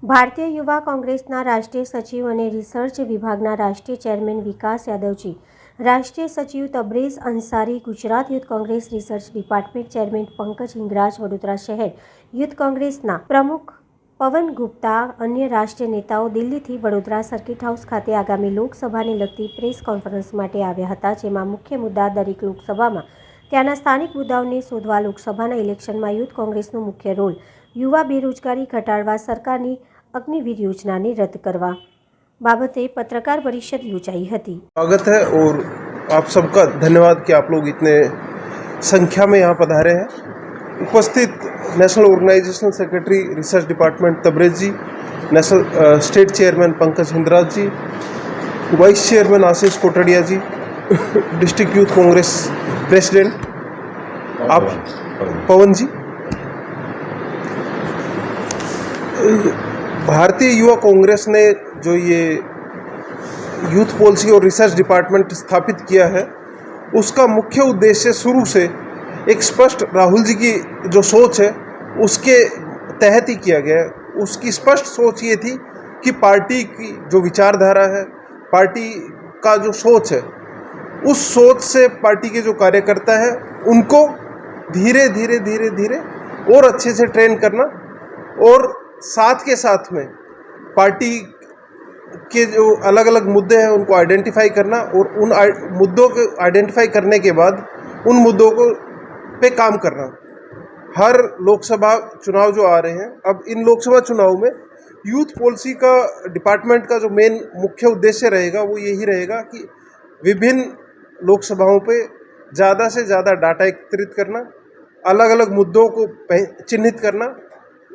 ભારતીય યુવા કોંગ્રેસના રાષ્ટ્રીય સચિવ અને રિસર્ચ વિભાગના રાષ્ટ્રીય ચેરમેન વિકાસ યાદવજી, રાષ્ટ્રીય સચિવ Tabrez Ansari, Gujarat Youth Congress research department chairman Pankaj Hingraj, Vadodara શહેર યુથ કોંગ્રેસના પ્રમુખ પવન ગુપ્તા, અન્ય રાષ્ટ્રીય નેતાઓ દિલ્હીથી વડોદરા સર્કિટ હાઉસ ખાતે આગામી લોકસભાને લગતી પ્રેસ કોન્ફરન્સ માટે આવ્યા હતા, જેમાં મુખ્ય મુદ્દા દરેક લોકસભામાં ત્યાંના સ્થાનિક મુદ્દાઓને શોધવા, લોકસભાના ઇલેક્શનમાં યુથ કોંગ્રેસનો મુખ્ય રોલ, યુવા બેરોજગારી ઘટાડવા, સરકારની अग्निवीर योजना ने रद्द करवा बाबते पत्रकार परिषद योजाई हती। स्वागत है और आप सबका धन्यवाद कि आप लोग इतने संख्या में यहाँ पधारे हैं। उपस्थित national organisational secretary research department Tabrez ji, national state chairman Pankaj Hingraj ji, vice chairman Ashish Kotadia ji, district Youth Congress president आप पवन जी, भारतीय युवा कांग्रेस ने जो ये यूथ पॉलिसी और रिसर्च डिपार्टमेंट स्थापित किया है, उसका मुख्य उद्देश्य शुरू से एक स्पष्ट राहुल जी की जो सोच है उसके तहत ही किया गया है। उसकी स्पष्ट सोच ये थी कि पार्टी की जो विचारधारा है, पार्टी का जो सोच है, उस सोच से पार्टी के जो कार्यकर्ता है उनको धीरे धीरे धीरे धीरे और अच्छे से ट्रेन करना और साथ के साथ में पार्टी के जो अलग अलग मुद्दे हैं उनको आइडेंटिफाई करना और उन मुद्दों को आइडेंटिफाई करने के बाद उन मुद्दों को पे काम करना। हर लोकसभा चुनाव जो आ रहे हैं, अब इन लोकसभा चुनाव में यूथ पॉलिसी का डिपार्टमेंट का जो मेन मुख्य उद्देश्य रहेगा वो यही रहेगा कि विभिन्न लोकसभाओं पे ज़्यादा से ज़्यादा डाटा एकत्रित करना, अलग अलग मुद्दों को चिन्हित करना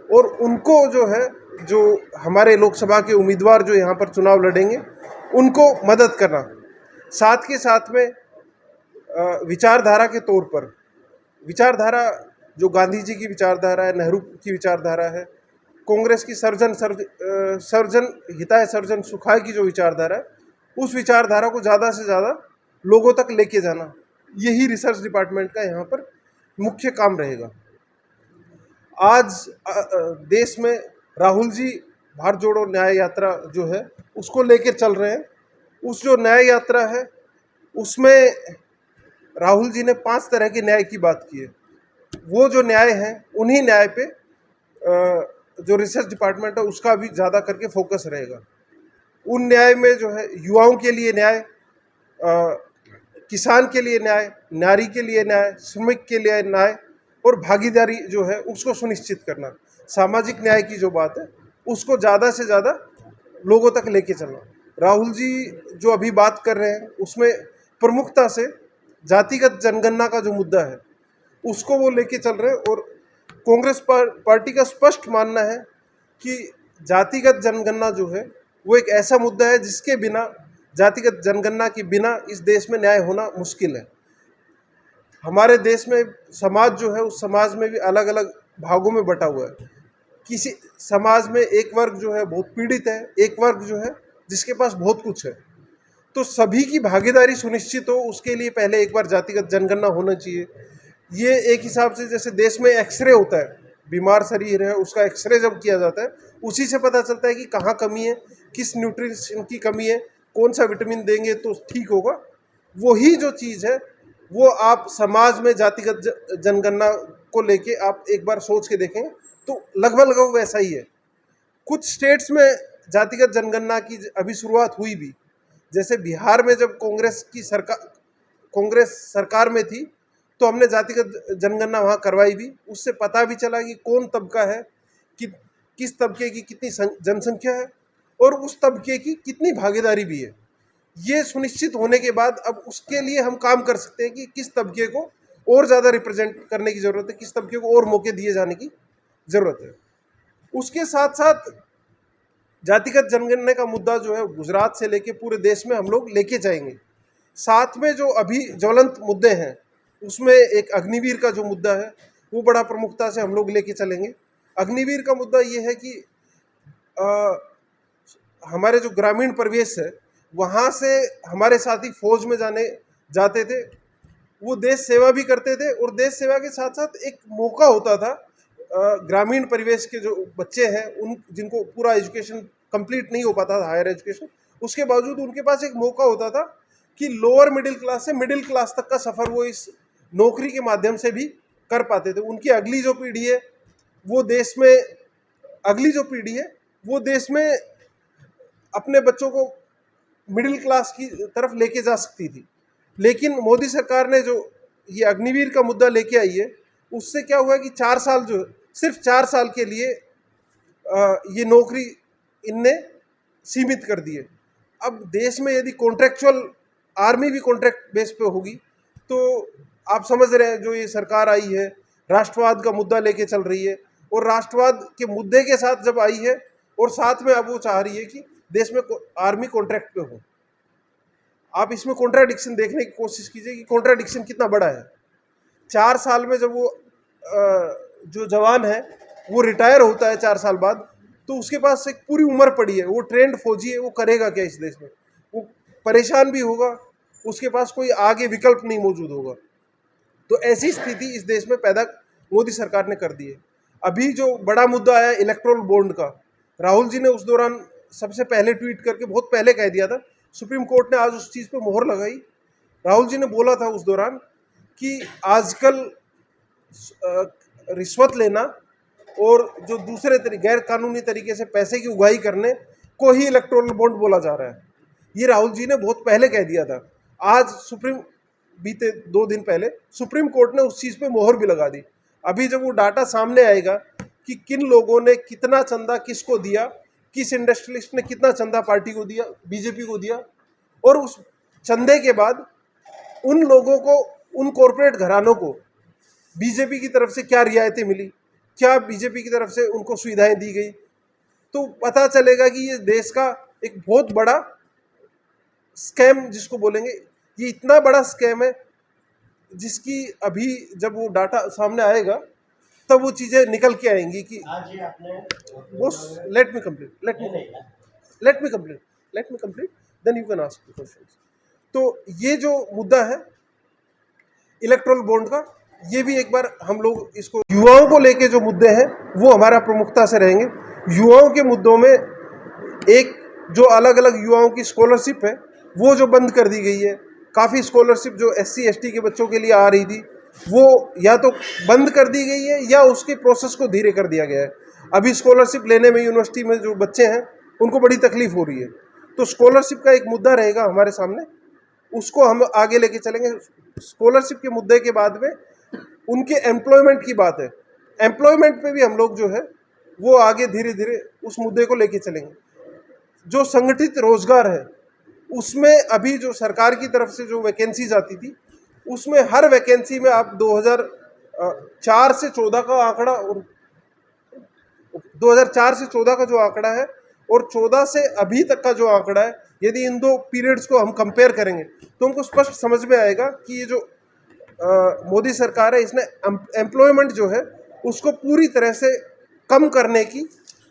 और उनको जो है, जो हमारे लोकसभा के उम्मीदवार जो यहाँ पर चुनाव लड़ेंगे उनको मदद करना। साथ के साथ में विचारधारा के तौर पर, विचारधारा जो गांधी जी की विचारधारा है, नेहरू की विचारधारा है, कांग्रेस की सर्जन हिताय सर्जन सुखाय की जो विचारधारा है, उस विचारधारा को ज़्यादा से ज़्यादा लोगों तक लेके जाना, यही रिसर्च डिपार्टमेंट का यहाँ पर मुख्य काम रहेगा। आज देश में राहुल जी भारत जोड़ो न्याय यात्रा जो है उसको लेकर चल रहे हैं। उस जो न्याय यात्रा है उसमें राहुल जी ने 5 तरह के न्याय की बात की है। वो जो न्याय है उन्हीं न्याय पे जो रिसर्च डिपार्टमेंट है उसका भी ज़्यादा करके फोकस रहेगा। उन न्याय में जो है युवाओं के लिए न्याय, किसान के लिए न्याय, नारी के लिए न्याय, श्रमिक के लिए न्याय और भागीदारी जो है उसको सुनिश्चित करना, सामाजिक न्याय की जो बात है उसको ज़्यादा से ज़्यादा लोगों तक लेके चलना। राहुल जी जो अभी बात कर रहे हैं उसमें प्रमुखता से जातिगत जनगणना का जो मुद्दा है उसको वो लेके चल रहे हैं और कांग्रेस पार्टी का स्पष्ट मानना है कि जातिगत जनगणना जो है वो एक ऐसा मुद्दा है जिसके बिना, जातिगत जनगणना के बिना इस देश में न्याय होना मुश्किल है। हमारे देश में समाज जो है उस समाज में भी अलग अलग भागों में बटा हुआ है। किसी समाज में एक वर्ग जो है बहुत पीड़ित है, एक वर्ग जो है जिसके पास बहुत कुछ है। तो सभी की भागीदारी सुनिश्चित हो उसके लिए पहले एक बार जातिगत जनगणना होना चाहिए। ये एक हिसाब से जैसे देश में एक्सरे होता है, बीमार शरीर है उसका एक्सरे जब किया जाता है उसी से पता चलता है कि कहाँ कमी है, किस न्यूट्रिशन की कमी है, कौन सा विटामिन देंगे तो ठीक होगा। वही जो चीज़ है वो आप समाज में जातिगत जनगणना को लेके आप एक बार सोच के देखें तो लगभग वैसा ही है। कुछ स्टेट्स में जातिगत जनगणना की अभी शुरुआत हुई भी, जैसे बिहार में जब कांग्रेस सरकार में थी तो हमने जातिगत जनगणना वहाँ करवाई भी। उससे पता भी चला कि कौन तबका है, कि किस तबके की कितनी जनसंख्या है और उस तबके की कितनी भागीदारी भी है। ये सुनिश्चित होने के बाद अब उसके लिए हम काम कर सकते हैं कि किस तबके को और ज़्यादा रिप्रेजेंट करने की ज़रूरत है, किस तबके को और मौके दिए जाने की ज़रूरत है। उसके साथ साथ जातिगत जनगणना का मुद्दा जो है गुजरात से लेके पूरे देश में हम लोग लेके जाएंगे। साथ में जो अभी ज्वलंत मुद्दे हैं उसमें एक अग्निवीर का जो मुद्दा है वो बड़ा प्रमुखता से हम लोग लेके चलेंगे। अग्निवीर का मुद्दा ये है कि हमारे जो ग्रामीण परिवेश है वहाँ से हमारे साथी फौज में जाते थे, वो देश सेवा भी करते थे और देश सेवा के साथ साथ एक मौका होता था ग्रामीण परिवेश के जो बच्चे हैं उन जिनको पूरा एजुकेशन कंप्लीट नहीं हो पाता था, हायर एजुकेशन, उसके बावजूद उनके पास एक मौका होता था कि लोअर मिडिल क्लास से मिडिल क्लास तक का सफ़र वो इस नौकरी के माध्यम से भी कर पाते थे। उनकी अगली जो पीढ़ी है वो देश में अपने बच्चों को मिडिल क्लास की तरफ लेके जा सकती थी। लेकिन मोदी सरकार ने जो ये अग्निवीर का मुद्दा लेके आई है, उससे क्या हुआ कि 4 साल सिर्फ 4 साल के लिए ये नौकरी इनने सीमित कर दी है। अब देश में यदि कॉन्ट्रैक्चुअल आर्मी भी कॉन्ट्रैक्ट बेस पे होगी तो आप समझ रहे हैं जो ये सरकार आई है राष्ट्रवाद का मुद्दा लेके चल रही है, और राष्ट्रवाद के मुद्दे के साथ जब आई है और साथ में अब वो चाह रही है कि देश में आर्मी कॉन्ट्रैक्ट पे हो। आप इसमें कॉन्ट्राडिक्शन देखने की कोशिश कीजिए कि कॉन्ट्राडिक्शन कितना बड़ा है। 4 साल में जब वो जो जवान है वो रिटायर होता है 4 साल बाद, तो उसके पास एक पूरी उम्र पड़ी है, वो ट्रेंड फौजी है, वो करेगा क्या इस देश में? वो परेशान भी होगा, उसके पास कोई आगे विकल्प नहीं मौजूद होगा। तो ऐसी स्थिति इस देश में पैदा मोदी सरकार ने कर दी है। अभी जो बड़ा मुद्दा आया इलेक्टोरल बॉन्ड का, राहुल जी ने उस दौरान सबसे पहले ट्वीट करके बहुत पहले कह दिया था, सुप्रीम कोर्ट ने आज उस चीज़ पे मोहर लगाई। राहुल जी ने बोला था उस दौरान कि आजकल रिश्वत लेना और जो दूसरे गैर कानूनी तरीके से पैसे की उगाही करने को ही इलेक्टोरल बॉन्ड बोला जा रहा है। ये राहुल जी ने बहुत पहले कह दिया था। आज बीते 2 दिन पहले सुप्रीम कोर्ट ने उस चीज़ पे मोहर भी लगा दी। अभी जब वो डाटा सामने आएगा कि किन लोगों ने कितना चंदा किसको दिया, किस इंडस्ट्रियलिस्ट ने कितना चंदा पार्टी को दिया, बीजेपी को दिया, और उस चंदे के बाद उन लोगों को, उन कॉरपोरेट घरानों को बीजेपी की तरफ से क्या रियायतें मिली, क्या बीजेपी की तरफ से उनको सुविधाएं दी गई, तो पता चलेगा कि ये देश का एक बहुत बड़ा स्कैम जिसको बोलेंगे, ये इतना बड़ा स्कैम है जिसकी अभी जब वो डाटा सामने आएगा तब वो चीज़ें निकल के आएंगी कि let me complete then you can ask the questions. तो ये जो मुद्दा है इलेक्टोरल बॉन्ड का, ये भी एक बार हम लोग इसको युवाओं को लेके जो मुद्दे हैं वो हमारा प्रमुखता से रहेंगे। युवाओं के मुद्दों में एक जो अलग अलग युवाओं की स्कॉलरशिप है वो जो बंद कर दी गई है, काफ़ी स्कॉलरशिप जो SC ST के बच्चों के लिए आ रही थी वो या तो बंद कर दी गई है या उसके प्रोसेस को धीरे कर दिया गया है। अभी स्कॉलरशिप लेने में यूनिवर्सिटी में जो बच्चे हैं उनको बड़ी तकलीफ हो रही है। तो स्कॉलरशिप का एक मुद्दा रहेगा हमारे सामने, उसको हम आगे लेके चलेंगे। स्कॉलरशिप के मुद्दे के बाद में उनके एम्प्लॉयमेंट की बात है, एम्प्लॉयमेंट पे भी हम लोग जो है वो आगे धीरे धीरे उस मुद्दे को लेके चलेंगे। जो संगठित रोजगार है उसमें अभी जो सरकार की तरफ से जो वैकेंसीज आती थी उसमें हर वैकेंसी में आप 2004 से 14 का आंकड़ा और 2004 से 14 का जो आंकड़ा है और 14 से अभी तक का जो आंकड़ा है, यदि इन 2 पीरियड्स को हम कंपेयर करेंगे तो हमको स्पष्ट समझ में आएगा कि ये जो मोदी सरकार है इसने एम्प्लॉयमेंट जो है उसको पूरी तरह से कम करने की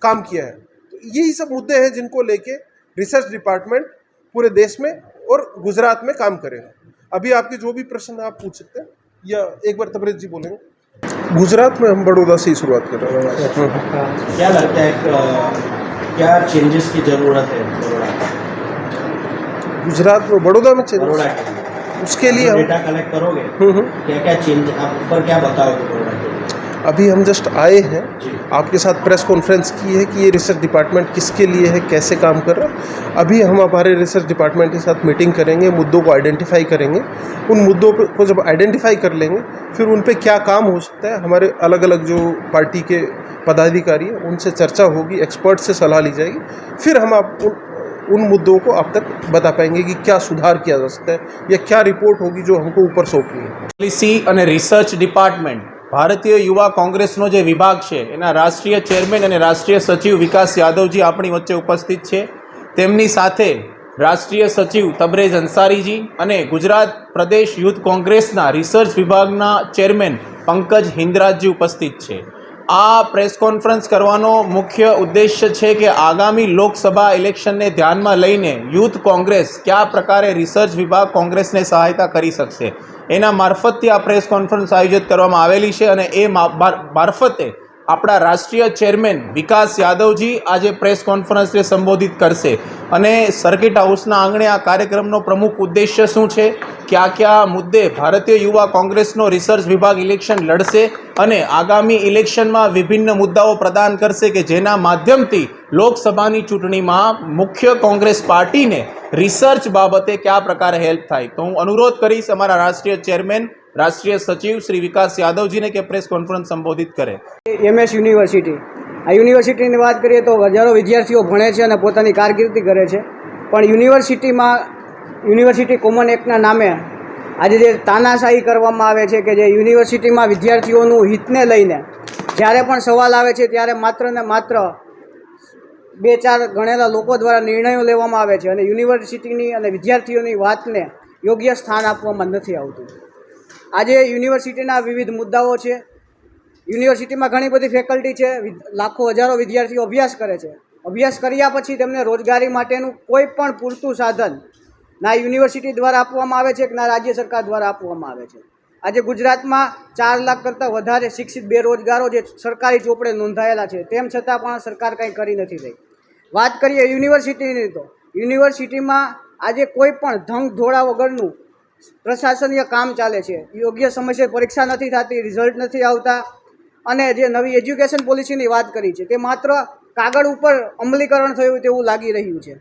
काम किया है। तो यही सब मुद्दे हैं जिनको लेके रिसर्च डिपार्टमेंट पूरे देश में और गुजरात में काम करेगा। अभी आपके जो भी प्रश्न आप पूछ सकते हैं, या एक बार तबरेज़ जी बोलेंगे। गुजरात में हम बड़ौदा से ही शुरुआत कर रहे हैं। क्या लगता है क्या चेंजेस की ज़रूरत है गुजरात में, बड़ौदा में चेंजेस? बड़ौदा के लिए उसके लिए हम डेटा कलेक्ट करोगे, क्या क्या चेंज आप ऊपर क्या बताओगे बड़ौदा के लिए? अभी हम जस्ट आए हैं, जी। आपके साथ प्रेस कॉन्फ्रेंस की है कि ये रिसर्च डिपार्टमेंट किसके लिए है, कैसे काम कर रहा है। अभी हम हमारे रिसर्च डिपार्टमेंट के साथ मीटिंग करेंगे, मुद्दों को आइडेंटिफाई करेंगे। उन मुद्दों को जब आइडेंटिफाई कर लेंगे फिर उन पे क्या काम हो सकता है, हमारे अलग अलग जो पार्टी के पदाधिकारी हैं उनसे चर्चा होगी, एक्सपर्ट से सलाह ली जाएगी, फिर हम उन मुद्दों को आप तक बता पाएंगे कि क्या सुधार किया जा सकता है या क्या रिपोर्ट होगी जो हमको ऊपर सौंपनी है। પોલિસી અને રિસર્ચ ડિપાર્ટમેન્ટ ભારતીય યુવા કોંગ્રેસનો જે વિભાગ છે એના રાષ્ટ્રીય ચેરમેન અને રાષ્ટ્રીય સચિવ વિકાસ યાદવજી આપણી વચ્ચે ઉપસ્થિત છે। તેમની સાથે રાષ્ટ્રીય સચિવ તબરેઝ અંસારીજી અને ગુજરાત પ્રદેશ યુથ કોંગ્રેસના રિસર્ચ વિભાગના ચેરમેન પંકજ હિંદરાજજી ઉપસ્થિત છે। આ પ્રેસ કોન્ફરન્સ કરવાનો મુખ્ય ઉદ્દેશ્ય છે કે આગામી લોકસભા ઇલેક્શનને ધ્યાનમાં લઈને યુથ કોંગ્રેસ કયા પ્રકારે રિસર્ચ વિભાગ કોંગ્રેસને સહાયતા કરી શકશે એના મારફતથી આ પ્રેસ કોન્ફરન્સ આયોજિત કરવામાં આવેલી છે અને એ મારફતે આપણા રાષ્ટ્રીય ચેરમેન વિકાસ યાદવજી આજે પ્રેસ કોન્ફરન્સને સંબોધિત કરશે અને સર્કિટ હાઉસના આંગણે આ કાર્યક્રમનો પ્રમુખ ઉદ્દેશ્ય શું છે, કયા મુદ્દે ભારતીય યુવા કોંગ્રેસનો રિસર્ચ વિભાગ ઇલેક્શન લડશે અને આગામી ઇલેક્શનમાં વિભિન્ન મુદ્દાઓ પ્રદાન કરશે કે જેના માધ્યમથી લોકસભાની ચૂંટણીમાં મુખ્ય કોંગ્રેસ પાર્ટીને રિસર્ચ બાબતે કયા પ્રકારે હેલ્પ થાય. તો હું અનુરોધ કરીશ અમારા રાષ્ટ્રીય ચેરમેન રાષ્ટ્રીય સચિવ શ્રી વિકાસ યાદવજીને કે પ્રેસ કોન્ફરન્સ સંબોધિત કરે. MS યુનિવર્સિટી, આ યુનિવર્સિટીની વાત કરીએ તો હજારો વિદ્યાર્થીઓ ભણે છે અને પોતાની કારકિર્દી કરે છે, પણ યુનિવર્સિટી કોમન એક્ટના નામે આજે જે તાનાશાહી કરવામાં આવે છે કે જે યુનિવર્સિટીમાં વિદ્યાર્થીઓનું હિતને લઈને જ્યારે પણ સવાલ આવે છે ત્યારે માત્ર ને માત્ર 2-4 ગણેલા લોકો દ્વારા નિર્ણયો લેવામાં આવે છે અને યુનિવર્સિટીની અને વિદ્યાર્થીઓની વાતને યોગ્ય સ્થાન આપવામાં નથી આવતું. આજે યુનિવર્સિટીના વિવિધ મુદ્દાઓ છે. યુનિવર્સિટીમાં ઘણી બધી ફેકલ્ટી છે, લાખો હજારો વિદ્યાર્થીઓ અભ્યાસ કરે છે. અભ્યાસ કર્યા પછી તેમને રોજગારી માટેનું કોઈ પણ પૂરતું સાધન ના યુનિવર્સિટી દ્વારા આપવામાં આવે છે કે ના રાજ્ય સરકાર દ્વારા આપવામાં આવે છે. આજે ગુજરાતમાં 4 લાખ કરતાં વધારે શિક્ષિત બેરોજગારો જે સરકારી ચોપડે નોંધાયેલા છે, તેમ છતાં પણ સરકાર કંઈ કરી નથી રહી. વાત કરીએ યુનિવર્સિટીની તો યુનિવર્સિટીમાં આજે કોઈ પણ ધંગ ધોળા વગરનું પ્રશાસનીય કામ ચાલે છે. યોગ્ય સમયસર પરીક્ષા નથી થતી, રિઝલ્ટ નથી આવતા અને જે નવી એજ્યુકેશન પોલિસીની વાત કરી છે તે માત્ર કાગળ ઉપર અમલીકરણ થયું તેવું લાગી રહ્યું છે.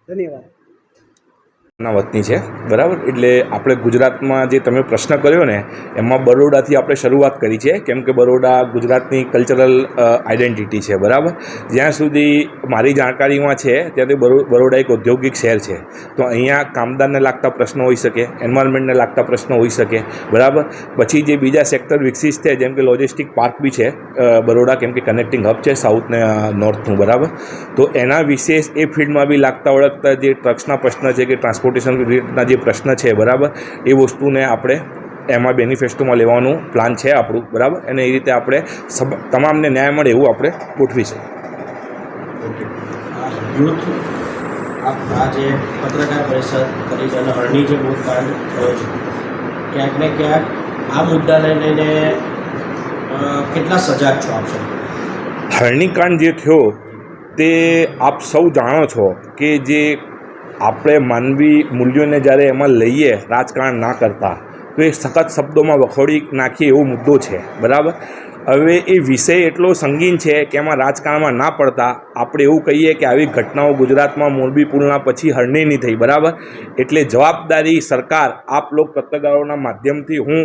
ધન્યવાદ. ના વતની છે બરાબર. એટલે આપણે ગુજરાતમાં જે તમે પ્રશ્ન કર્યો ને એમાં બરોડાથી આપણે શરૂઆત કરી છે, કેમ કે બરોડા ગુજરાતની કલ્ચરલ આઇડેન્ટિટી છે બરાબર. જ્યાં સુધી મારી જાણકારીમાં છે ત્યાંથી બરોડા એક ઔદ્યોગિક શહેર છે, તો અહીંયા કામદારને લાગતા પ્રશ્નો હોઈ શકે, એન્વાયરમેન્ટને લાગતા પ્રશ્નો હોઈ શકે બરાબર. પછી જે બીજા સેક્ટર વિકસિત છે જેમ કે લોજિસ્ટિક પાર્ક બી છે બરોડા, કેમ કે કનેક્ટિંગ હબ છે સાઉથ ને નોર્થનું બરાબર. તો એના વિશેષ એ ફિલ્ડમાં બી લાગતા ઓળખતા જે ટ્રક્સના પ્રશ્ન છે કે ટ્રાન્સપોર્ટેશન રિલેટેડના જે પ્રશ્ન છે બરાબર, એ વસ્તુને આપણે એમાં બેનિફેસ્ટોમાં લેવાનું પ્લાન છે આપણું બરાબર. અને એ રીતે આપણે તમામને ન્યાય મળે એવું આપણે ગોઠવીશું. યુથ આ જે પત્રકાર પરિષદ કરી છે અને હરણી જે બોધકાંડ થયો છે, ક્યાંક ને ક્યાંક આ મુદ્દાને લઈને કેટલા સજાગ છો આપ સૌ? હરણીકાંડ જે થયો તે આપ સૌ જાણો છો કે જે આપણે માનવી મૂલ્યોને જ્યારે એમાં લઈએ, રાજકારણ ના કરતા, તો એ સખત શબ્દોમાં વખોડી નાખીએ એવો મુદ્દો છે બરાબર. હવે એ વિષય એટલો સંગીન છે કે એમાં રાજકારણમાં ના પડતા આપણે એવું કહીએ કે આવી ઘટનાઓ ગુજરાતમાં મોરબી પુલના પછી હરણીની થઈ બરાબર. એટલે જવાબદારી સરકાર, આપ લોક પત્રકારોના માધ્યમથી હું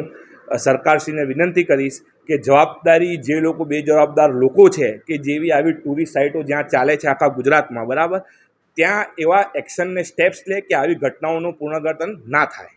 સરકારશ્રીને વિનંતી કરીશ કે જવાબદારી જે લોકો બેજવાબદાર લોકો છે કે જેવી આવી ટુરિસ્ટ સાઇટો જ્યાં ચાલે છે આખા ગુજરાતમાં બરાબર, ત્યાં એવા એક્શનને સ્ટેપ્સ લે કે આવી ઘટનાઓનું પુનરાવર્તન ના થાય.